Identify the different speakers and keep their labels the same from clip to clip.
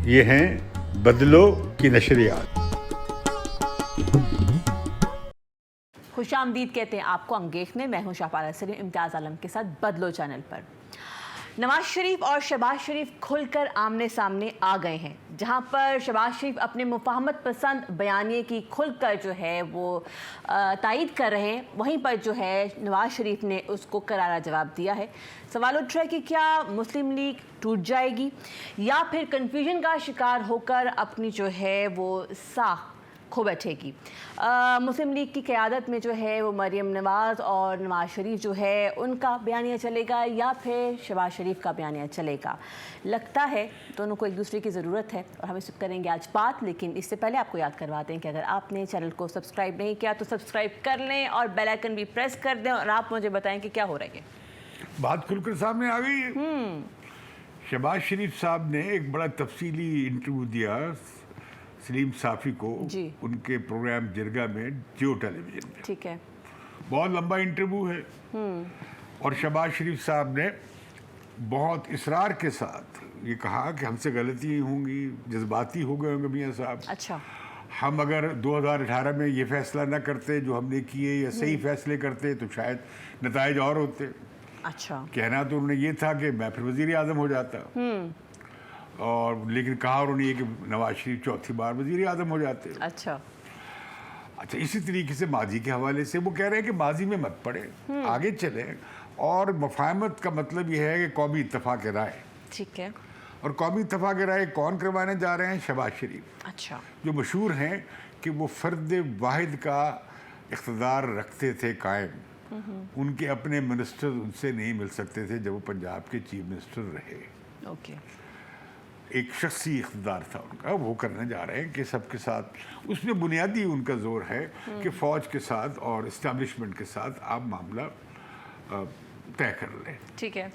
Speaker 1: یہ ہیں بدلو کی نشریات.
Speaker 2: خوش آمدید کہتے ہیں آپ کو انگیخ میں. میں ہوں شاہپارہ سلیم امتیاز عالم کے ساتھ بدلو چینل پر. نواز شریف اور شہباز شریف کھل کر آمنے سامنے آ گئے ہیں. جہاں پر شہباز شریف اپنے مفاہمت پسند بیانیے کی کھل کر جو ہے وہ تائید کر رہے ہیں، وہیں پر جو ہے نواز شریف نے اس کو کرارا جواب دیا ہے. سوال اٹھ رہا ہے کہ کیا مسلم لیگ ٹوٹ جائے گی یا پھر کنفیوژن کا شکار ہو کر اپنی جو ہے وہ ساکھ کھو بیٹھے گی. مسلم لیگ کی قیادت میں جو ہے وہ مریم نواز اور نواز شریف جو ہے ان کا بیانیہ چلے گا یا پھر شہباز شریف کا بیانیہ چلے گا. لگتا ہے دونوں کو ایک دوسرے کی ضرورت ہے اور ہم اس پر کریں گے آج بات. لیکن اس سے پہلے آپ کو یاد کرواتے ہیں کہ اگر آپ نے چینل کو سبسکرائب نہیں کیا تو سبسکرائب کر لیں اور بیل آئیکن بھی پریس کر دیں اور آپ مجھے بتائیں کہ کیا ہو رہا ہے.
Speaker 1: بات کھل کر سامنے آ گئی ہے. شہباز شریف صاحب نے ایک بڑا تفصیلی انٹرویو دیا سلیم صافی کو
Speaker 2: جی.
Speaker 1: ان کے پروگرام جرگہ میں جیو ٹیلی ویژن میں.
Speaker 2: ٹھیک ہے.
Speaker 1: بہت لمبا انٹرویو ہے اور شہباز شریف صاحب نے بہت اصرار کے ساتھ یہ کہا کہ ہم سے غلطی ہوں گی، جذباتی ہو گئے ہوں گے میاں صاحب.
Speaker 2: اچھا.
Speaker 1: ہم اگر 2018 میں یہ فیصلہ نہ کرتے جو ہم نے کیے یا صحیح فیصلے کرتے تو شاید نتائج اور ہوتے.
Speaker 2: اچھا.
Speaker 1: کہنا تو انہوں نے یہ تھا کہ میں پھر وزیر اعظم ہو جاتا، اور لیکن کہا انہوں نے یہ کہ نواز شریف چوتھی بار وزیر اعظم ہو جاتے.
Speaker 2: اچھا.
Speaker 1: اچھا، اسی طریقے سے ماضی کے حوالے سے وہ کہہ رہے ہیں کہ ماضی میں مت پڑے، آگے چلیں. اور مفاہمت کا مطلب یہ ہے کہ قومی اتفاق رائے.
Speaker 2: ٹھیک ہے.
Speaker 1: اور قومی اتفاق رائے کون کروانے جا رہے ہیں؟ شہباز شریف.
Speaker 2: اچھا.
Speaker 1: جو مشہور ہیں کہ وہ فرد واحد کا اقتدار رکھتے تھے قائم. ان کے اپنے منسٹر ان سے نہیں مل سکتے تھے جب وہ پنجاب کے چیف منسٹر رہے.
Speaker 2: اوکے.
Speaker 1: ایک شخصی اقتدار تھا ان کا، وہ کرنے جا رہے ہیں کہ سب کے ساتھ. اس میں بنیادی ان کا زور ہے کہ فوج کے ساتھ اور اسٹیبلشمنٹ کے ساتھ آپ معاملہ طے کر لیں.
Speaker 2: ٹھیک ہے.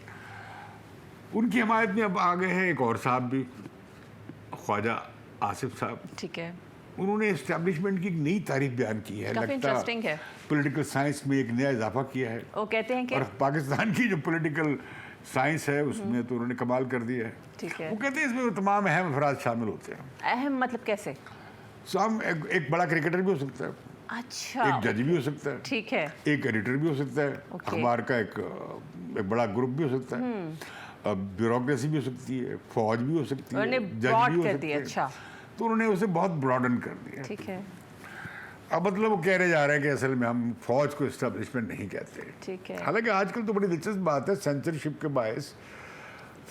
Speaker 1: ان کی حمایت میں اب آ گئے ہیں ایک اور صاحب بھی، خواجہ آصف صاحب.
Speaker 2: ٹھیک ہے.
Speaker 1: انہوں نے اسٹیبلشمنٹ کی ایک نئی تعریف بیان کی ہے.
Speaker 2: کافی انٹرسٹنگ ہے.
Speaker 1: پولیٹیکل سائنس میں ایک نیا اضافہ کیا ہے.
Speaker 2: وہ کہتے ہیں کہ
Speaker 1: اور پاکستان کی جو پولیٹیکل سائنس ہے اس میں تو انہوں نے کمال کر دیا ہے.
Speaker 2: ٹھیک ہے.
Speaker 1: وہ کہتے ہیں اس میں وہ تمام اہم افراد شامل ہوتے ہیں.
Speaker 2: اہم مطلب کیسے؟
Speaker 1: ایک بڑا کرکٹر بھی ہو سکتا ہے.
Speaker 2: اچھا.
Speaker 1: ایک جج بھی ہو سکتا ہے.
Speaker 2: ٹھیک ہے.
Speaker 1: ایک ایڈیٹر بھی ہو سکتا ہے. اخبار کا ایک بڑا گروپ بھی ہو سکتا ہے. بیوروکریسی بھی ہو سکتی ہے، فوج بھی ہو سکتی ہے، جج بھی ہو سکتے ہیں.
Speaker 2: اچھا.
Speaker 1: تو انہوں نے اسے بہت براڈن کر دیا.
Speaker 2: ٹھیک ہے.
Speaker 1: اب مطلب وہ کہہ رہے جا رہے ہیں کہ اصل میں ہم فوج کو اسٹیبلشمنٹ نہیں کہتے.
Speaker 2: ٹھیک ہے.
Speaker 1: حالانکہ آج کل تو بڑی دلچسپ بات ہے، سینسرشپ کے باعث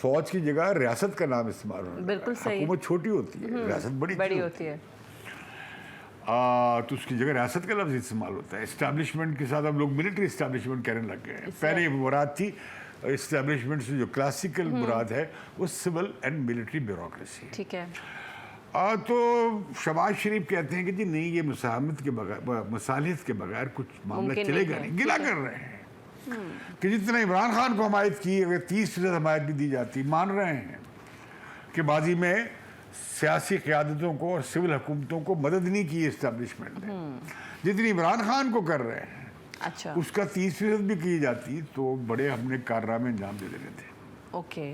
Speaker 1: فوج کی جگہ ریاست کا نام استعمال ہونا.
Speaker 2: بالکل صحیح.
Speaker 1: حکومت چھوٹی ہوتی ہے، ریاست بڑی
Speaker 2: ہوتی ہے.
Speaker 1: تو اس کی جگہ ریاست کا لفظ استعمال ہوتا ہے. اسٹیبلشمنٹ کے ساتھ ہم لوگ ملٹری اسٹیبلشمنٹ کہنے لگ گئے ہیں. پہلے یہ مراد تھی اسٹیبلشمنٹ سے جو کلاسیکل مراد ہے وہ سول اینڈ ملٹری بیوروکریسی.
Speaker 2: ٹھیک ہے.
Speaker 1: تو شہباز شریف کہتے ہیں کہ جی نہیں، یہ مساہمت کے بغیر، مصالحت کے بغیر کچھ معاملہ چلے گا نہیں. گلا کر رہے ہیں کہ جتنا عمران خان کو حمایت کی، اگر 30% حمایت بھی دی جاتی. مان رہے ہیں کہ ماضی میں سیاسی قیادتوں کو اور سول حکومتوں کو مدد نہیں کی اسٹیبلشمنٹ نے جتنی عمران خان کو کر رہے ہیں.
Speaker 2: اچھا.
Speaker 1: اس کا 30% بھی کی جاتی تو بڑے ہم نے کارنامے انجام دے دینے تھے.
Speaker 2: اوکے.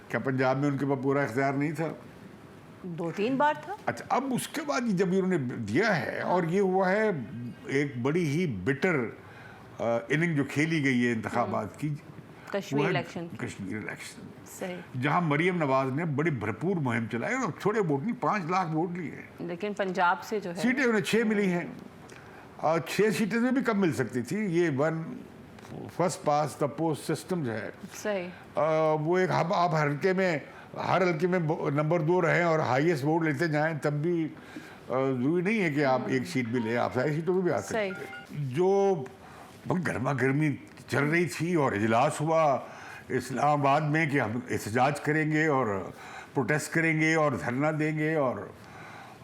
Speaker 1: کیا پنجاب میں ان کے پاس پورا اختیار نہیں تھا؟
Speaker 2: 2-3 بار تھا.
Speaker 1: اچھا، اب اس کے بعد جب انہوں نے دیا ہے اور یہ ہوا ہے ایک بڑی ہی بٹر اننگ جو کھیلی گئی ہے انتخابات کی،
Speaker 2: کشمیر الیکشن. صحیح.
Speaker 1: جہاں مریم نواز نے بڑی بھرپور مہم چلائی اور تھوڑے ووٹ نہیں، 5 لاکھ ووٹ لیے.
Speaker 2: لیکن پنجاب سے جو ہے
Speaker 1: سیٹیں انہیں 6 ملی ہیں اور 6 سیٹیں میں بھی کم مل سکتی تھی. یہ first pass the post system جو ہے
Speaker 2: صحیح
Speaker 1: وہ ایک آپ ہر حلقے میں نمبر 2 رہیں اور ہائیسٹ ووٹ لیتے جائیں تب بھی ضروری نہیں ہے کہ آپ ایک سیٹ بھی لیں، آپ ساری سیٹوں میں بھی آ سکتے ہیں. جو گرما گرمی چل رہی تھی اور اجلاس ہوا اسلام آباد میں کہ ہم احتجاج کریں گے اور پروٹیسٹ کریں گے اور دھرنا دیں گے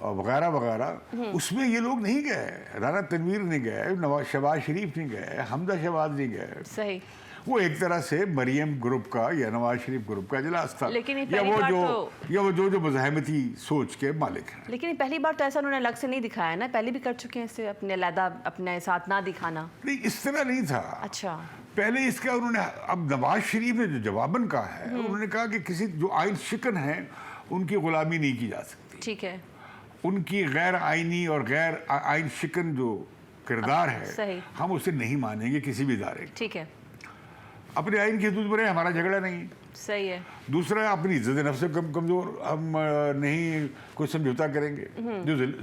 Speaker 1: اور وغیرہ وغیرہ، اس میں یہ لوگ نہیں گئے، رانا تنویر نہیں گئے، شہباز شریف نہیں گئے، حمزہ شہباز نہیں گئے.
Speaker 2: صحیح.
Speaker 1: وہ ایک طرح سے مریم گروپ کا یا نواز شریف گروپ کا اجلاس تھا،
Speaker 2: لیکن یہ
Speaker 1: یا
Speaker 2: پہلی
Speaker 1: وہ
Speaker 2: بار
Speaker 1: جو مزاحمتی سوچ کے مالک ہیں.
Speaker 2: لیکن پہلی بار تو ایسا انہوں نے الگ سے نہیں دکھایا نا، پہلے بھی کر چکے ہیں اسے اپنے علیحدہ اپنے ساتھ نہ دکھانا.
Speaker 1: نہیں اس طرح نہیں تھا.
Speaker 2: اچھا.
Speaker 1: پہلے اس کا انہوں نے، اب نواز شریف نے جو جواباً کہا ہے، انہوں نے کہا کہ کسی جو آئین شکن ہیں ان کی غلامی نہیں کی جا سکتی.
Speaker 2: ٹھیک ہے.
Speaker 1: ان کی غیر آئینی اور غیر آئین شکن جو کردار ہے ہم اسے نہیں مانیں گے کسی بھی ادارے.
Speaker 2: ٹھیک ہے.
Speaker 1: اپنے آئین کی حدود میں رہے، ہمارا جھگڑا نہیں.
Speaker 2: صحیح ہے.
Speaker 1: دوسرا، اپنی عزت نفس سے کمزور ہم نہیں کوئی سمجھوتا کریں گے.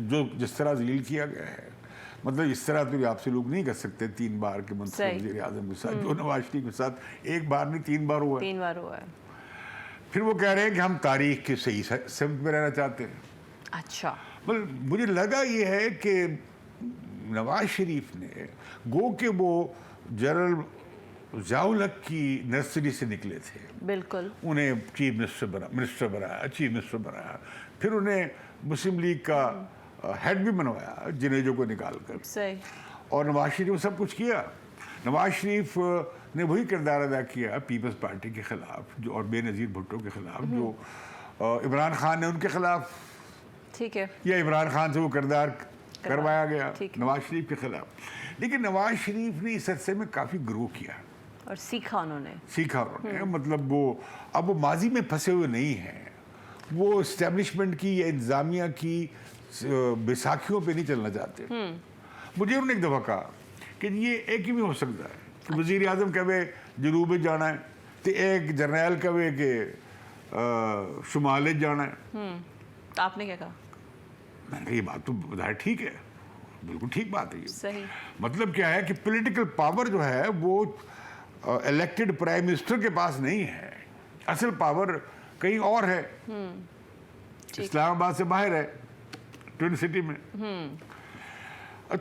Speaker 1: جو جس طرح ذلیل کیا گیا ہے، مطلب اس طرح تو آپ سے لوگ نہیں کر سکتے 3 بار کے منتخب وزیر اعظم کے ساتھ، جو نواز شریف کے ساتھ 1 بار نہیں 3 بار ہوا.
Speaker 2: 3 بار ہوا ہے.
Speaker 1: پھر وہ کہہ رہے ہیں کہ ہم تاریخ کے صحیح سمت میں رہنا چاہتے ہیں.
Speaker 2: اچھا.
Speaker 1: مجھے لگا یہ ہے کہ نواز شریف نے گو کہ وہ جنرل ضیاء الحق کی نرسری سے نکلے تھے.
Speaker 2: بالکل.
Speaker 1: انہیں چیف منسٹر بنایا، پھر انہیں مسلم لیگ کا ہیڈ بھی بنوایا جنیجو کو نکال کر.
Speaker 2: صحیح. اور
Speaker 1: نواز شریف نے سب کچھ کیا. نواز شریف نے وہی کردار ادا کیا پیپلز پارٹی کے خلاف اور بے نظیر بھٹو کے خلاف، جو عمران خان نے ان کے خلاف.
Speaker 2: ٹھیک ہے.
Speaker 1: یا عمران خان سے وہ کردار کروایا گیا نواز شریف کے خلاف. لیکن نواز شریف نے اس عرصے میں کافی گرو کیا
Speaker 2: اور سیکھا انہوں نے.
Speaker 1: مطلب وہ اب وہ ماضی میں پھنسے ہوئے نہیں ہیں. وہ اسٹیبلشمنٹ کی یا انتظامیہ کی بیساکھیوں پہ نہیں چلنا چاہتے. مجھے انہوں نے ایک دفعہ کہا کہ یہ ایک ہی میں ہو سکتا ہے کہ وزیر اعظم کہے جنوب جانا ہے تو ایک جرنیل کہے کہ شمال جانا ہے.
Speaker 2: تو آپ نے کیا کہا؟
Speaker 1: میں نے کہا یہ بات تو ظاہر ٹھیک ہے، بالکل ٹھیک بات ہے.
Speaker 2: صحیح.
Speaker 1: مطلب کیا ہے کہ پولیٹیکل پاور جو ہے وہ الیکٹڈ پرائم منسٹر کے پاس نہیں ہے، اصل پاور کہیں اور ہے، اسلام آباد سے باہر ہے، ٹوئن سٹی میں.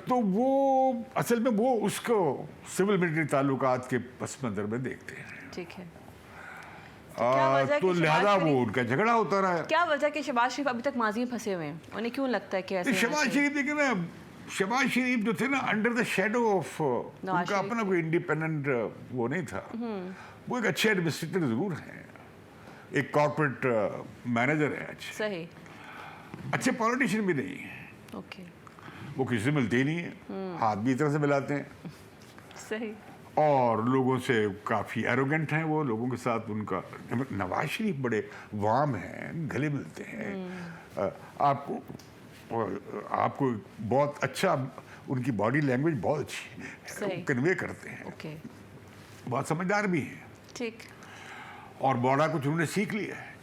Speaker 1: تو وہ اصل میں وہ اس کو سول ملٹری تعلقات کے پس منظر میں دیکھتے ہیں.
Speaker 2: ٹھیک ہے.
Speaker 1: تو لہذا وہ ان کا جھگڑا ہوتا رہا ہے.
Speaker 2: کیا وجہ کہ شہباز شریف ابھی تک ماضی میں پھنسے ہوئے ہیں؟ انہیں کیوں لگتا ہے کہ ایسے؟
Speaker 1: شہباز شریف دیکھیں نا، شہباز شریف جو تھے نا انڈر دا شیڈو آف، ان کا اپنا کوئی انڈیپینڈنٹ وہ نہیں تھا. وہ ایک اچھے ایڈمنسٹریٹر ضرور ہیں، ایک کارپوریٹ مینیجر ہے،
Speaker 2: صحیح،
Speaker 1: اچھے پولیٹیشین بھی نہیں ہیں.
Speaker 2: اوکے.
Speaker 1: وہ کسی سے ملتے ہی نہیں ہیں، ہاتھ بھی اس طرح سے ملاتے ہیں.
Speaker 2: صحیح.
Speaker 1: اور لوگوں سے کافی ایروگنٹ ہیں وہ، لوگوں کے ساتھ ان کا. نواز شریف بڑے وارم ہیں، گلے ملتے ہیں. آپ کو بہت اچھا، ان کی باڈی لینگویج بہت اچھی ہے، کنوے کرتے ہیں. بہت سمجھدار بھی ہیں.
Speaker 2: ٹھیک.
Speaker 1: اور بڑا کچھ انہوں نے سیکھ لیا ہے.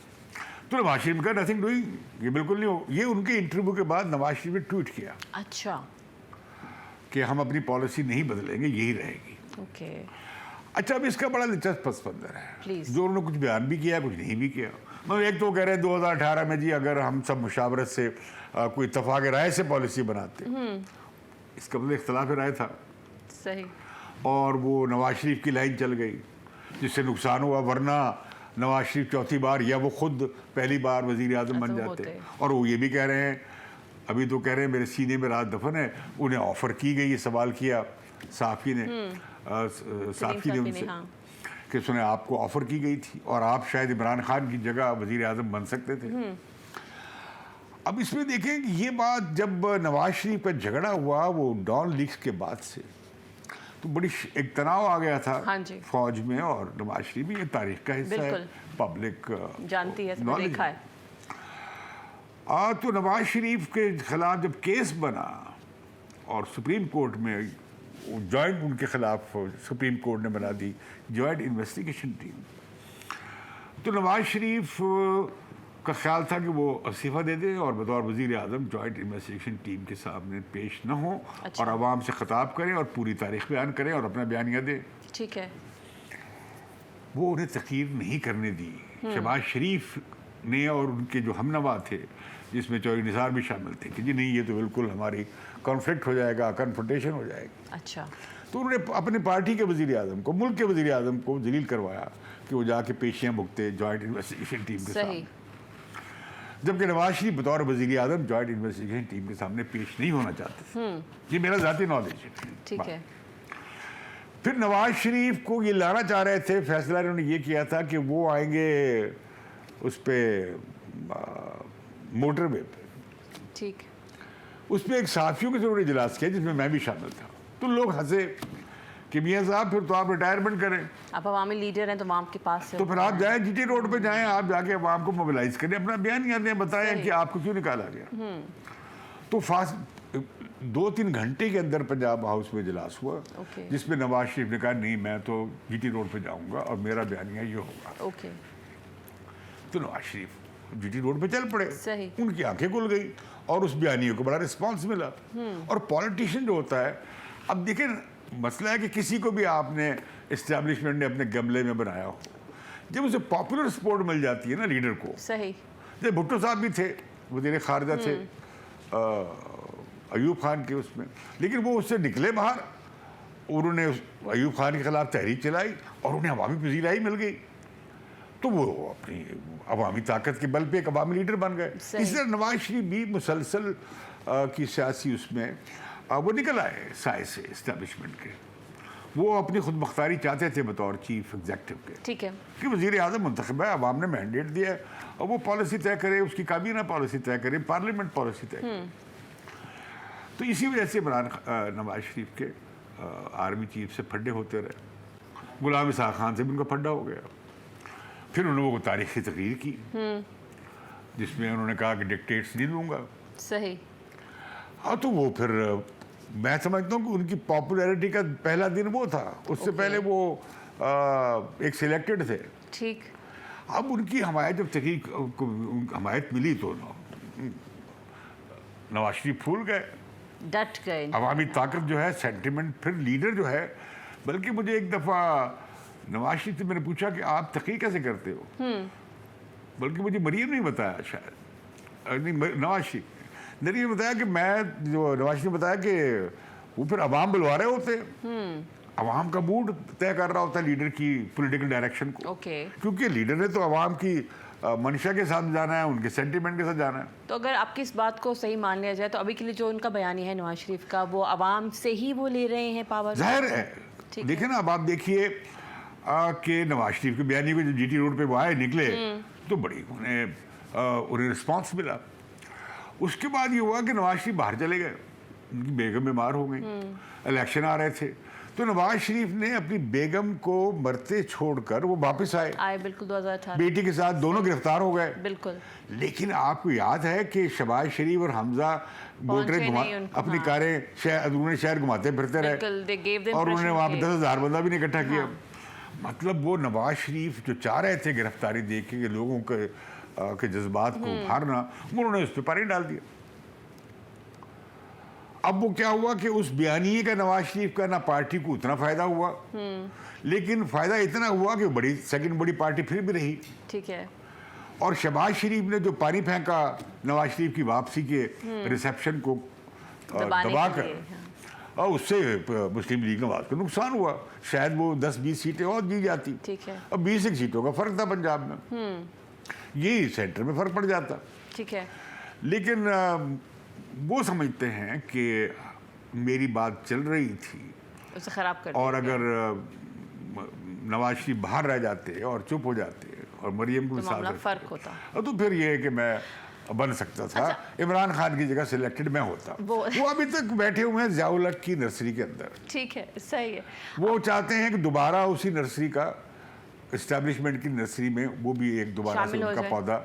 Speaker 1: تو نواز شریف کا نتھنگ ڈوئنگ، یہ بالکل نہیں ہو. یہ ان کے انٹرویو کے بعد نواز شریف نے ٹویٹ کیا
Speaker 2: اچھا
Speaker 1: کہ ہم اپنی پالیسی نہیں بدلیں گے، یہی رہے گی.
Speaker 2: اوکے.
Speaker 1: اچھا، اب اس کا بڑا دلچسپ پس منظر ہے
Speaker 2: پلیز.
Speaker 1: جو انہوں نے کچھ بیان بھی کیا، کچھ نہیں بھی کیا. مگر ایک تو کہہ رہے ہیں 2018 میں جی اگر ہم سب مشاورت سے کوئی اتفاق رائے سے پالیسی بناتے، اس کا مطلب اختلاف رائے تھا.
Speaker 2: صحیح.
Speaker 1: اور وہ نواز شریف کی لائن چل گئی جس سے نقصان ہوا، ورنہ نواز شریف چوتھی بار یا وہ خود پہلی بار وزیر اعظم بن جاتے. اور وہ یہ بھی کہہ رہے ہیں، ابھی تو کہہ رہے ہیں میرے سینے میں رات دفن ہے. انہیں آفر کی گئی، یہ سوال کیا صحافی نے ان سے کہ سنیں آپ کو آفر کی گئی تھی اور آپ شاید عمران خان کی جگہ وزیر اعظم بن سکتے تھے. اب اس میں دیکھیں کہ یہ بات جب نواز شریف کا جھگڑا ہوا وہ ڈان لیکس کے بعد سے، تو بڑی ایک تناؤ آ گیا تھا فوج میں. اور نواز شریف بھی یہ تاریخ کا حصہ ہے، پبلک
Speaker 2: جانتی ہے، دیکھا ہے.
Speaker 1: تو نواز شریف کے خلاف جب کیس بنا اور سپریم کورٹ میں جوائنٹ ان کے خلاف سپریم کورٹ نے بنا دی جوائنٹ انویسٹیگیشن ٹیم، تو نواز شریف کا خیال تھا کہ وہ استعفیٰ دے دیں اور بطور وزیر اعظم جوائنٹ انویسٹیگیشن ٹیم کے سامنے پیش نہ ہوں اور عوام سے خطاب کریں اور پوری تاریخ بیان کریں اور اپنا بیانیہ دیں.
Speaker 2: ٹھیک ہے.
Speaker 1: وہ انہیں تقریر نہیں کرنے دی شہباز شریف نے اور ان کے جو ہم نوا تھے، جس میں چودھری نثار بھی شامل تھے، کہ جی نہیں یہ تو بالکل ہماری کانفلکٹ ہو جائے گا، کنفرنٹیشن ہو جائے گی.
Speaker 2: اچھا.
Speaker 1: تو انہوں نے اپنے پارٹی کے وزیر اعظم کو، ملک کے وزیر اعظم کو ذلیل کروایا کہ وہ جا کے پیشیاں بھگتے جوائنٹ انویسٹیگیشن ٹیم کے سامنے. जबकि नवाज शरीफ बतौर वजीर आजम जॉइंट इन्वेस्टिगेशन टीम के सामने पेश नहीं होना चाहते। ये मेरा ज़ाती नॉलेज है।
Speaker 2: ठीक है।
Speaker 1: फिर नवाज शरीफ को ये लाना चाह रहे थे, फैसला इन्होंने ये किया था कि वो आएंगे उस पर मोटरवे पे।
Speaker 2: ठीक।
Speaker 1: उस पर एक साथियों के जरूर इजलास किया जिसमें मैं भी शामिल था। तो लोग हंसे कि मियाँ साहब फिर तो आप रिटायरमेंट करें,
Speaker 2: आप अवामी लीडर हैं तो अवाम के पास से
Speaker 1: तो फिर आप जाएं जीटी रोड पे जाएं, आप जाके अवाम को मोबिलाइज करें, अपना बयान याद बताएं कि आपको क्यों निकाला गया। तो फास्ट 2-3 घंटे के अंदर पंजाब हाउस में इजलास हुआ जिसमें नवाज शरीफ ने कहा नहीं मैं तो जीटी रोड पे जाऊंगा और मेरा बयानिया ये होगा। तो नवाज शरीफ जीटी रोड पे चल पड़े।
Speaker 2: सही।
Speaker 1: उनकी आंखें खुल गई और उस बयानियों को बड़ा रिस्पांस मिला। और पॉलिटिशियन जो होता है, अब देखिए मसला है कि किसी को भी आपने एस्टेब्लिशमेंट ने अपने गमले में बनाया हो, जब उसे पॉपुलर सपोर्ट मिल जाती है ना लीडर को।
Speaker 2: सही।
Speaker 1: जब भुट्टो साहब भी थे, वज़ीर खारजा थे अयूब खान के उसमें, लेकिन वो उससे निकले बाहर, उन्होंने अयूब खान के खिलाफ तहरीक चलाई और उन्हें अवामी पजीराई मिल गई। तो वो अपनी अवामी ताकत के बल पे एक अवामी लीडर बन गए। इस तरह नवाज शरीफ भी मुसलसल की सियासी उसमें वो निकल आए साए से इस्टेब्लिशमेंट के। वो अपनी खुद मुख्तारी चाहते थे बतौर चीफ एग्जीक्यूटिव के।
Speaker 2: ठीक है।
Speaker 1: कि वज़ीर आज़म मुंतखब है, अवाम ने मैंडेट दिया है और वो पॉलिसी तय करे, उसकी काबीना पॉलिसी तय करे, पार्लियामेंट पॉलिसी तय करे। तो इसी वजह से नवाज शरीफ के आर्मी चीफ से फड्डे होते रहे। गुलाम इसहाक खान से भी उनका फड्डा हो गया। फिर उन्होंने वो तारीखी तकरीर की जिसमें उन्होंने कहा कि डिक्टेट्स नहीं दूंगा।
Speaker 2: सही।
Speaker 1: हाँ, तो वो फिर मैं समझता हूँ कि उनकी पॉपुलैरिटी का पहला दिन वो था। उससे पहले वो एक सिलेक्टेड थे।
Speaker 2: ठीक।
Speaker 1: अब उनकी हमायत जब तहरीक को हमायत मिली तो नवाज शरीफ फूल गए,
Speaker 2: डट गए।
Speaker 1: अवामी ताकत जो है, सेंटिमेंट, फिर लीडर जो है। बल्कि मुझे एक दफ़ा नवाज शरीफ से मैंने पूछा कि आप तहकीक कैसे करते हो, बल्कि मुझे मरीम नहीं बताया, शायद नहीं नवाज शरीफ ने बताया कि मैं जो नवाज शरीफ ने बताया कि वो फिर अवाम बुलवा रहे होते, अवाम का मूड तय कर रहा होता है लीडर की पॉलिटिकल डायरेक्शन को। क्योंकि लीडर ने तो अवाम की मंशा के साथ जाना है, उनके सेंटिमेंट के साथ जाना है।
Speaker 2: तो अगर आपकी इस बात को सही मान लिया जाए तो अभी के लिए जो उनका बयानी है नवाज शरीफ का, वो अवाम से ही वो ले रहे हैं पावर।
Speaker 1: जाहिर है। देखिए ना, अब आप देखिए कि नवाज शरीफ के बयानी को जो जीटी रोड पे वो आए निकले तो बड़ी उन्हें रिस्पॉन्स मिला। उसके बाद ये हुआ कि नवाज शरीफ बाहर चले गए, उनकी बेगम बीमार हो गई, इलेक्शन आ रहे थे, तो नवाज शरीफ ने अपनी बेगम को मरते छोड़कर वो वापस आए।
Speaker 2: बिल्कुल 2018
Speaker 1: बेटी के साथ दोनों गिरफ्तार हो गए।
Speaker 2: बिल्कुल।
Speaker 1: लेकिन आपको याद है कि शहबाज शरीफ और हमजा मोटरें अपनी कारें अंदरूनी शहर घुमाते फिरते रहे और उन्होंने वहाँ पे 10,000 बंदा भी नहीं इकट्ठा किया। मतलब वो नवाज शरीफ जो चाह रहे थे गिरफ्तारी देख के लोगों के जज्बात को उभारना, उन्होंने उस पर पानी डाल दिया। अब वो क्या हुआ कि उस बयानिए का नवाज शरीफ का ना पार्टी को उतना फायदा हुआ, लेकिन फायदा इतना हुआ कि बड़ी सेकंड बड़ी पार्टी फिर भी रही।
Speaker 2: ठीक है।
Speaker 1: और शहबाज शरीफ ने जो पानी फेंका नवाज शरीफ की वापसी के रिसेप्शन को दबाकर, और उससे मुस्लिम लीग नवाज को नुकसान हुआ। शायद वो 10-20 सीटें और जी जाती।
Speaker 2: ठीक है।
Speaker 1: अब 20 सीटों का फर्क था पंजाब में, ये सेंटर में फर्क पड़ जाता।
Speaker 2: ठीक है।
Speaker 1: लेकिन वो समझते हैं कि मेरी बात चल रही थी
Speaker 2: उसे खराब कर
Speaker 1: और अगर नवाज शरीफ बाहर रह जाते और चुप हो जाते और मरियम को
Speaker 2: तो फर्क होता,
Speaker 1: तो फिर ये है कि मैं बन सकता था। इमरान खान की जगह सिलेक्टेड मैं होता। वो अभी तक बैठे हुए हैं ज़ियाउल हक की नर्सरी के अंदर।
Speaker 2: ठीक है, सही है।
Speaker 1: वो चाहते हैं कि दोबारा उसी नर्सरी का एस्टेब्लिशमेंट की नर्सरी में वो भी एक दोबारा से उनका पौधा,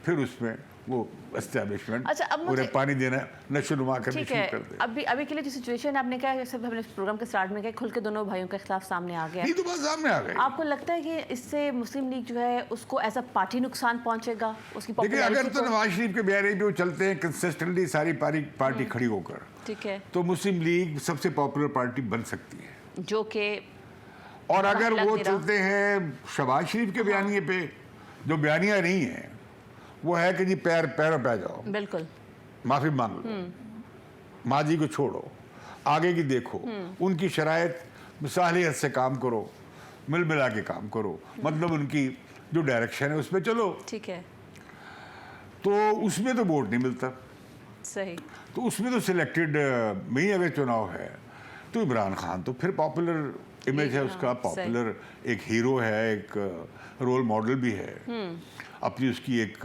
Speaker 1: फिर उसमें वो एस्टेब्लिशमेंट उन्हें पानी देना, नशोनुमा करना शुरू कर दे।
Speaker 2: अभी के लिए जो सिचुएशन है, आपने कहा जैसे हमने प्रोग्राम के स्टार्ट में कहा खुल के दोनों भाइयों के खिलाफ सामने आ गया।
Speaker 1: नहीं तो बात सामने आ गई।
Speaker 2: आपको लगता है कि इससे मुस्लिम लीग जो है उसको एज अ पार्टी नुकसान पहुंचेगा उसकी
Speaker 1: पॉपुलैरिटी? देखिए, अगर तो नवाज शरीफ के बयान पे वो चलते हैं कंसिस्टेंटली सारी पार्टी खड़ी होकर,
Speaker 2: ठीक है,
Speaker 1: तो मुस्लिम लीग सबसे पॉपुलर पार्टी बन सकती है।
Speaker 2: जो कि
Speaker 1: और अगर वो चलते हैं शहबाज शरीफ के बयानिए पे, जो बयानियां नहीं है वो है कि जी पैरों पे जाओ, बिल्कुल माफी मांग लो, माजी को छोड़ो, आगे की देखो, उनकी शरायत मिसालियत से काम करो, मिल मिला के काम करो, मतलब उनकी जो डायरेक्शन है उस पर चलो।
Speaker 2: ठीक है।
Speaker 1: तो उसमें तो वोट नहीं मिलता,
Speaker 2: सही,
Speaker 1: तो उसमें तो सिलेक्टेड में ही अगर चुनाव है तो इमरान खान तो फिर पॉपुलर इमेज है उसका, पॉपुलर एक हीरो है, एक रोल मॉडल भी है, अपनी उसकी एक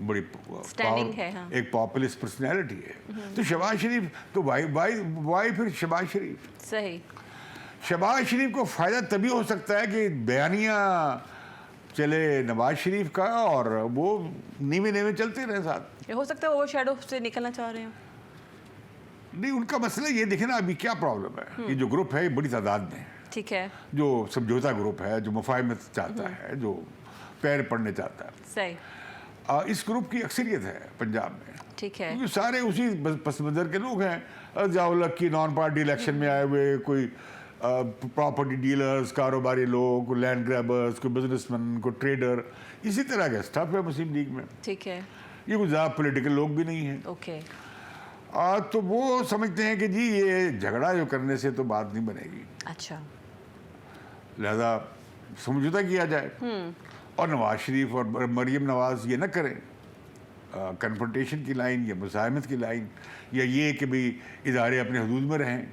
Speaker 1: बड़ी
Speaker 2: Standing है, हाँ।
Speaker 1: एक पॉपुलिस्ट पर्सनैलिटी है। तो शहबाज शरीफ तो वाई फिर शहबाज शरीफ,
Speaker 2: सही,
Speaker 1: शहबाज शरीफ को फायदा तभी हो सकता है कि बयानिया चले नवाज शरीफ का और वो नीवे नीवे चलते रहे साथ।
Speaker 2: ये हो सकता है वो शैडो से निकलना चाह रहे हो।
Speaker 1: नहीं, उनका मसला ये देखे ना अभी क्या प्रॉब्लम है, ये जो ग्रुप है ये बड़ी तादाद में है,
Speaker 2: ठीक है,
Speaker 1: जो समझौता ग्रुप है, जो मुफाहमत चाहता है, जो पैर पढ़ने चाहता है,
Speaker 2: सही,
Speaker 1: इस ग्रुप की अक्सरियत है पंजाब में,
Speaker 2: ठीक है,
Speaker 1: क्योंकि सारे उसी पस मंजर के लोग हैं। जावलक की नॉन पार्टी इलेक्शन में आए हुए कोई प्रॉपर्टी डीलर्स, कारोबारी लोग, कोई लैंड ग्रैबर्स, कोई बिजनेसमैन, कोई ट्रेडर, इसी तरह का स्टाफ है मुस्लिम लीग में।
Speaker 2: ठीक है,
Speaker 1: ये कोई ज़्यादा पॉलिटिकल लोग भी नहीं हैं।
Speaker 2: ओके,
Speaker 1: तो वो समझते हैं कि जी ये झगड़ा जो करने से तो बात नहीं बनेगी,
Speaker 2: अच्छा,
Speaker 1: लिहाजा समझौता किया जाए और नवाज शरीफ और मरीम नवाज ये ना करें कन्फ्रंटेशन की लाइन या मुसाहमत की लाइन, या ये कि भाई इदारे अपने हदूद में रहें,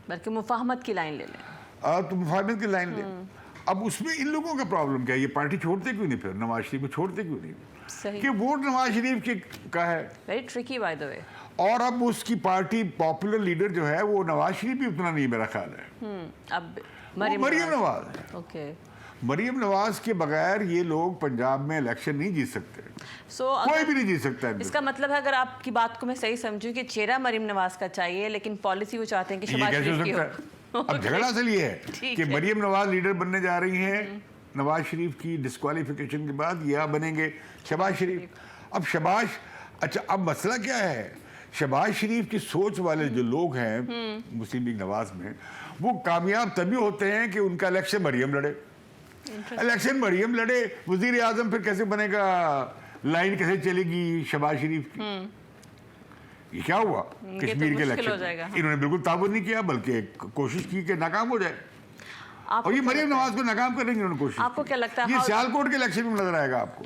Speaker 2: बल्कि मुफाहमत की लाइन ले लें।
Speaker 1: तो मुफाहमत की लाइन लें। अब उसमें इन लोगों का प्रॉब्लम क्या है, ये पार्टी छोड़ते क्यों नहीं, फिर नवाज शरीफ को छोड़ते क्यों नहीं,
Speaker 2: सही,
Speaker 1: कि वोट नवाज शरीफ के का है,
Speaker 2: very tricky by the way.
Speaker 1: और अब उसकी पार्टी पॉपुलर लीडर जो है वो नवाज शरीफ भी उतना नहीं, मेरा ख्याल है,
Speaker 2: अब
Speaker 1: मरीम नवाज है।
Speaker 2: ओके,
Speaker 1: मरीम नवाज के बगैर ये लोग पंजाब में इलेक्शन नहीं जीत सकते, कोई भी नहीं जीत सकता है।
Speaker 2: इसका मतलब है, अगर आपकी बात को मैं सही समझूं, कि चेहरा मरीम नवाज का चाहिए लेकिन पॉलिसी वो चाहते हैं कि
Speaker 1: ये
Speaker 2: शहबाज
Speaker 1: कैसे हो
Speaker 2: शरीफ की
Speaker 1: सकता
Speaker 2: हो।
Speaker 1: है? अब झगड़ा असल ये है
Speaker 2: ठीक
Speaker 1: कि
Speaker 2: है।
Speaker 1: मरीम नवाज लीडर बनने जा रही हैं, नवाज शरीफ की डिस्क्वालिफिकेशन के बाद या बनेंगे शहबाज शरीफ। अब शहबाज, अच्छा अब मसला क्या है, शहबाज शरीफ की सोच वाले जो लोग हैं मुस्लिम लीग नवाज में, वो कामयाब तभी होते हैं कि उनका इलेक्शन मरियम लड़े। इलेक्शन मरियम लड़े, वजीर आजम फिर कैसे बनेगा, लाइन कैसे चलेगी शहबाज शरीफ की। ये क्या हुआ कश्मीर के इलेक्शन, इन्होंने बिल्कुल ताबूत नहीं किया, बल्कि कोशिश की कि नाकाम हो जाए, और ये मरियम नवाज को नाकाम करेंगे उन्होंने कोशिश।
Speaker 2: आपको क्या लगता है
Speaker 1: ये सियालकोट के इलेक्शन में नजर आएगा आपको।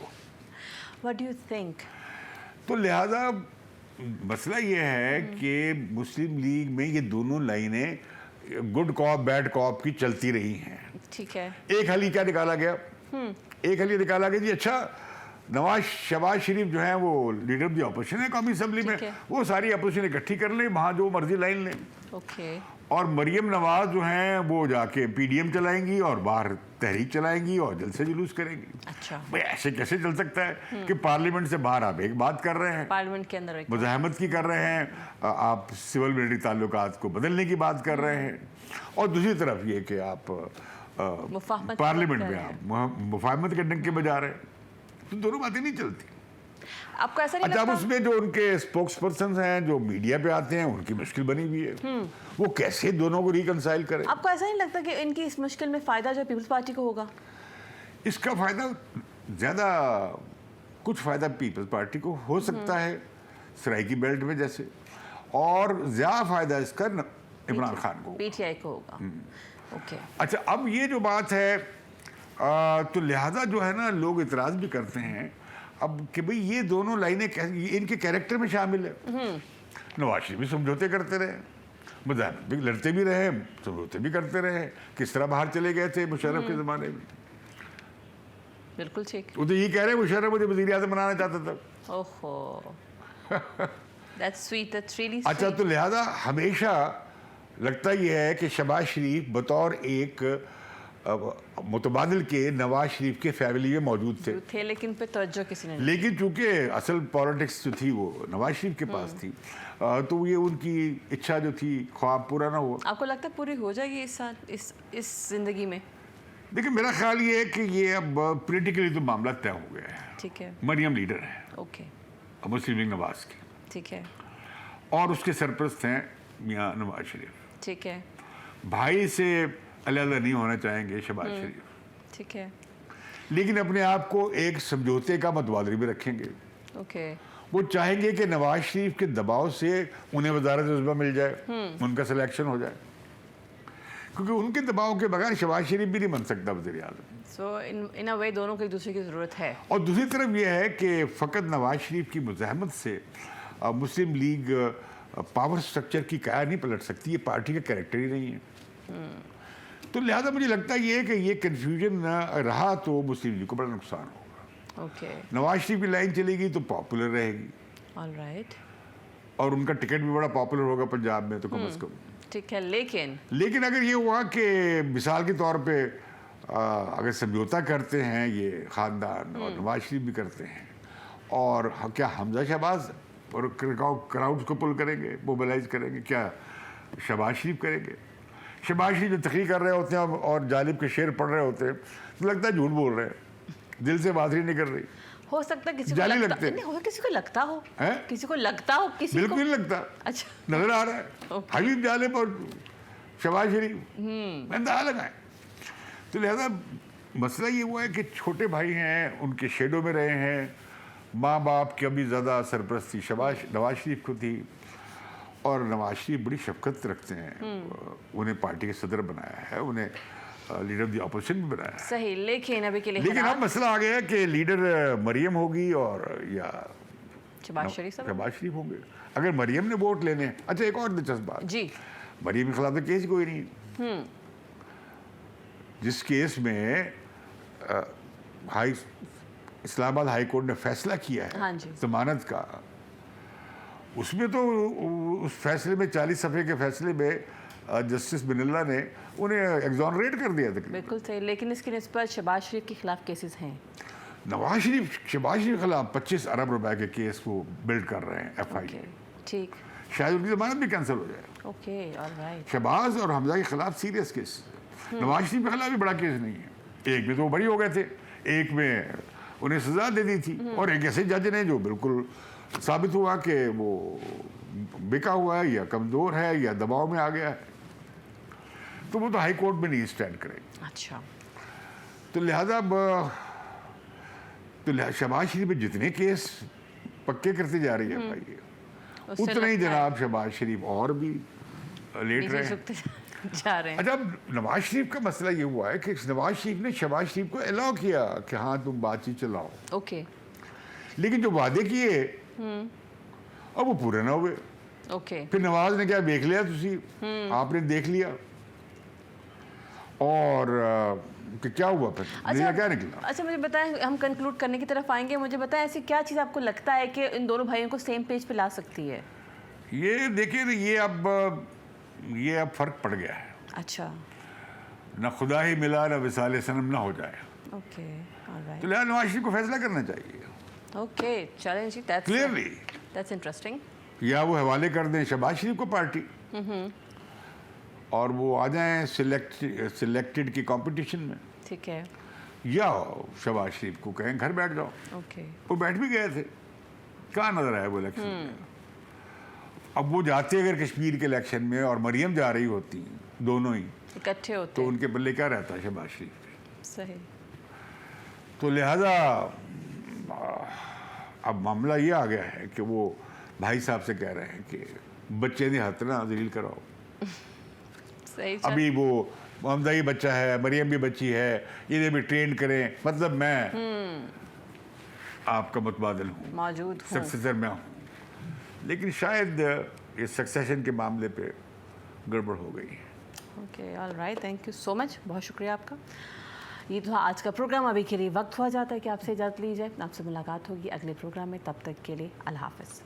Speaker 2: What do you think?
Speaker 1: तो लिहाजा मसला ये है कि मुस्लिम लीग में ये दोनों लाइनें गुड कॉप बैड कॉप की चलती रही हैं।
Speaker 2: ठीक है,
Speaker 1: एक हली क्या निकाला गया, एक हली निकाला गया जी, अच्छा शहबाज शरीफ जो है वो लीडर ऑफ द अपोजिशन है कौमी असेंबली में, वो सारी अपोजिशन इकट्ठी कर ले, वहाँ जो मर्जी लाइन लें,
Speaker 2: ओके,
Speaker 1: और मरियम नवाज जो हैं वो जाके पीडीएम चलाएंगी और बाहर तहरीक चलाएंगी और जलसे जुलूस करेंगी।
Speaker 2: अच्छा,
Speaker 1: भाई ऐसे कैसे चल सकता है कि पार्लियामेंट से बाहर आप एक बात कर रहे हैं,
Speaker 2: पार्लियामेंट के अंदर
Speaker 1: मुजाहमत की कर रहे हैं, आप सिविल मिलिट्री ताल्लुकात को बदलने की बात कर रहे हैं, और दूसरी तरफ ये कि आप पार्लियामेंट में आप मुफाहमत के डंके बजा रहे हैं, तो दोनों बातें नहीं चलती।
Speaker 2: आपको ऐसा नहीं
Speaker 1: अच्छा, अब
Speaker 2: लगता?
Speaker 1: उसमें जो उनके स्पोक्स पर्सन हैं जो मीडिया पे आते हैं, उनकी मुश्किल बनी हुई है, वो कैसे दोनों को रिकंसाइल करें।
Speaker 2: आपको ऐसा नहीं लगता कि इनकी इस मुश्किल में फायदा जो पीपल्स पार्टी को होगा?
Speaker 1: इसका फायदा ज्यादा, कुछ फायदा पीपल्स पार्टी को हो सकता है सराइकी बेल्ट में जैसे, और ज्यादा फायदा इसका इमरान खान को,
Speaker 2: पीटीआई को होगा। ओके,
Speaker 1: अच्छा अब ये जो बात है तो लिहाजा जो है ना लोग इतराज भी करते हैं अब कि भाई ये दोनों लाइनें इनके कैरेक्टर में शामिल है। नवाज शरीफ भी समझौते करते रहे, मुजाहिद भी लड़ते भी रहे, समझौते भी करते रहे, किस तरह बाहर चले गए थे मुशर्रफ के ज़माने में।
Speaker 2: बिल्कुल ठीक।
Speaker 1: वो तो ये कह रहे हैं मुशर्रफ मुझे वज़ीर आज़म बनाना चाहता था।
Speaker 2: ओहो, that's sweet, that's really sweet.
Speaker 1: अच्छा, तो लिहाजा हमेशा लगता यह है कि शहबाज शरीफ बतौर एक मुतबादिल के नवाज शरीफ के फैमिली में मौजूद थे,
Speaker 2: लेकिन पे तवज्जो किसी ने नहीं।
Speaker 1: लेकिन चूंकि असल पॉलिटिक्स जो थी वो नवाज शरीफ के पास थी, तो ये उनकी इच्छा जो थी ख्वाब पूरा ना हुआ।
Speaker 2: आपको लगता है पूरी हो जाएगी इस साल, इस जिंदगी में?
Speaker 1: देखिए मेरा ख्याल ये है कि ये अब पॉलिटिकली तो मामला तय हो गया है।
Speaker 2: ठीक है,
Speaker 1: मरियम लीडर है,
Speaker 2: ओके,
Speaker 1: मुस्लिम लीग नवाज की,
Speaker 2: ठीक है,
Speaker 1: और उसके सरपरस्त हैं मियाँ नवाज शरीफ।
Speaker 2: ठीक है,
Speaker 1: भाई से अलग नहीं होना चाहेंगे शहबाज शरीफ,
Speaker 2: ठीक है,
Speaker 1: लेकिन अपने आप को एक समझौते का मतवादरी भी रखेंगे।
Speaker 2: ओके,
Speaker 1: वो चाहेंगे कि नवाज शरीफ के दबाव से उन्हें वजारत उज़्मा मिल जाए, उनका सिलेक्शन हो जाए, क्योंकि उनके दबाव के बगैर शहबाज शरीफ भी नहीं बन सकता वज़ीर आज़म।
Speaker 2: सो इन अ वे दोनों को एक दूसरे की ज़रूरत है।
Speaker 1: और दूसरी तरफ यह है कि फ़कत नवाज शरीफ की मुज़ाहमत से मुस्लिम लीग पावर स्ट्रक्चर की काया नहीं पलट सकती, ये पार्टी का कैरेक्टर ही नहीं है। तो लिहाजा मुझे लगता ये है कि ये कन्फ्यूजन रहा तो मुस्लिम लीग को बड़ा नुकसान होगा।
Speaker 2: ओके,
Speaker 1: नवाज शरीफ की लाइन चलेगी तो पॉपुलर रहेगी,
Speaker 2: ऑलराइट,
Speaker 1: और उनका टिकट भी बड़ा पॉपुलर होगा पंजाब में, तो कम अज़ कम।
Speaker 2: ठीक है।
Speaker 1: लेकिन अगर ये हुआ कि मिसाल के तौर पे अगर समझौता करते हैं ये ख़ानदान और नवाज शरीफ भी करते हैं, और क्या हमजा शहबाज और क्राउड्स को पुल करेंगे, मोबिलाइज करेंगे, क्या शहबाज शरीफ करेंगे? शहबाज शरीफ जो तकरीर कर रहे होते हैं और जालिब के शेर पढ़ रहे होते हैं तो लगता है झूठ बोल रहे हैं, दिल से बात ही नहीं कर रही।
Speaker 2: हो सकता है किसी को
Speaker 1: जाली
Speaker 2: लगता
Speaker 1: लगते हैं।
Speaker 2: नहीं हो, किसी को लगता हो,
Speaker 1: हैं?
Speaker 2: किसी को लगता हो, किसी
Speaker 1: बिल्कुल
Speaker 2: को
Speaker 1: नहीं लगता,
Speaker 2: अच्छा,
Speaker 1: नजर आ रहा है
Speaker 2: Okay.
Speaker 1: हबीब जालिब और शहबाज शरीफ अंदाजा लगाए। तो लिहाजा मसला ये हुआ है कि छोटे भाई हैं, उनके शेडो में रहे हैं, माँ बाप की अभी ज़्यादा सरपरस्ती नवाज शरीफ को थी, और नवाज शरीफ बड़ी शफकत रखते हैं, उन्हें पार्टी के सदर बनाया है, उन्हें लीडर ऑफ द अपोजिशन भी बनाया है।
Speaker 2: सही। लेकिन अभी के लिए
Speaker 1: लेकिन अब
Speaker 2: हालात
Speaker 1: मसला आ गया कि लीडर मरियम होगी और या
Speaker 2: शहबाज शरीफ साहब
Speaker 1: शहबाज शरीफ होंगे। अगर मरियम ने वोट लेने हैं, अच्छा एक और दिलचस्प बात,
Speaker 2: जी,
Speaker 1: मरियम के खिलाफ तो केस कोई नहीं, जिस केस में इस्लामाबाद हाई कोर्ट ने फैसला किया है
Speaker 2: हाँ जी।
Speaker 1: जमानत का, उसमें तो उस फैसले में 40 सफ़े के फैसले में जस्टिस बिनिल्ला ने उन्हें एग्जॉनरेट कर दिया तकरीबन।
Speaker 2: बिल्कुल सही। लेकिन इसकी निस्बत शहबाज शरीफ के खिलाफ केसेस हैं।
Speaker 1: नवाज शरीफ शहबाज शरीफ के खिलाफ 25 अरब रुपए के केस को बिल्ड कर रहे हैं FI
Speaker 2: ओके, ठीक,
Speaker 1: शायद उनकी जमानत भी कैंसिल हो जाए।
Speaker 2: ओके, ऑलराइट,
Speaker 1: शहबाज और हमजा के खिलाफ सीरियस केस, नवाज शरीफ के खिलाफ भी बड़ा केस नहीं है। एक में तो वो बरी हो गए थे, एक में उन्हें सजा दे दी थी, और एक ऐसे जज ने जो बिल्कुल साबित हुआ कि वो बिका हुआ है या कमज़ोर है या दबाव में आ गया है, तो वो तो हाई कोर्ट में नहीं स्टैंड करेगा।
Speaker 2: अच्छा,
Speaker 1: तो लिहाजा शहबाज शरीफ में जितने केस पक्के करते जा रही है भाई,
Speaker 2: उससे
Speaker 1: उतना ही
Speaker 2: लगता है
Speaker 1: जनाब शहबाज शरीफ और भी लेट
Speaker 2: नीचे
Speaker 1: रहे हैं।
Speaker 2: झुकते जा रहे हैं।
Speaker 1: अच्छा, अब नवाज शरीफ का मसला ये हुआ है कि नवाज शरीफ ने शहबाज शरीफ को अलाउ किया कि हाँ तुम बातचीत चलाओ,
Speaker 2: ओके,
Speaker 1: लेकिन जो वादे किए अब वो पूरे ना हुए।
Speaker 2: ओके,
Speaker 1: फिर नवाज ने क्या देख लिया, तुसी आपने देख लिया, और कि क्या हुआ फिर क्या निकला?
Speaker 2: अच्छा, मुझे बताएं, हम कंक्लूड करने की तरफ आएंगे, मुझे बताएं ऐसी क्या चीज़ आपको लगता है कि इन दोनों भाइयों को सेम पेज पे ला सकती है?
Speaker 1: ये देखिए, ये अब फर्क पड़ गया है,
Speaker 2: अच्छा,
Speaker 1: ना खुदा ही मिला ना विसाल सनम ना हो जाए,
Speaker 2: ओके,
Speaker 1: तो
Speaker 2: ऑलराइट,
Speaker 1: लिहाजा नवाज शरीफ को फैसला करना चाहिए
Speaker 2: ओके, चलें जी,
Speaker 1: क्लियरली,
Speaker 2: दैट्स इंटरेस्टिंग।
Speaker 1: या वो हवाले कर दें शहबाज शरीफ को पार्टी, और वो आ जाएं सिलेक्टेड की कंपटीशन में,
Speaker 2: ठीक है,
Speaker 1: या शहबाज शरीफ को कहें घर बैठ जाओ।
Speaker 2: ओके,
Speaker 1: वो बैठ भी गए थे, कहाँ नजर आया वो इलेक्शन में। अब वो जाते अगर कश्मीर के इलेक्शन में और मरियम जा रही होती, दोनों ही,
Speaker 2: इकट्ठे होते
Speaker 1: तो उनके बल्ले क्या रहता शहबाज शरीफ पे।
Speaker 2: सही,
Speaker 1: तो लिहाजा अब मामला ये आ गया है कि वो भाई साहब से कह रहे हैं कि बच्चे ने हाथ ना दलील कराओ।
Speaker 2: सही,
Speaker 1: अभी वो हमजा ही बच्चा है, मरियम भी बच्ची है, इन्हें भी ट्रेन करें, मतलब मैं आपका मुतबादिल हूँ,
Speaker 2: मौजूद हूँ,
Speaker 1: सक्सेसर मैं हूँ, लेकिन शायद ये सक्सेशन के मामले पे गड़बड़ हो गई है।
Speaker 2: Okay, alright, thank you so much, बहुत शुक्रिया आपका। ये तो आज का प्रोग्राम, अभी के लिए वक्त हुआ जाता है कि आपसे इजाज़त ली जाए। आपसे मुलाकात होगी अगले प्रोग्राम में, तब तक के लिए अल्लाह हाफ़िज़।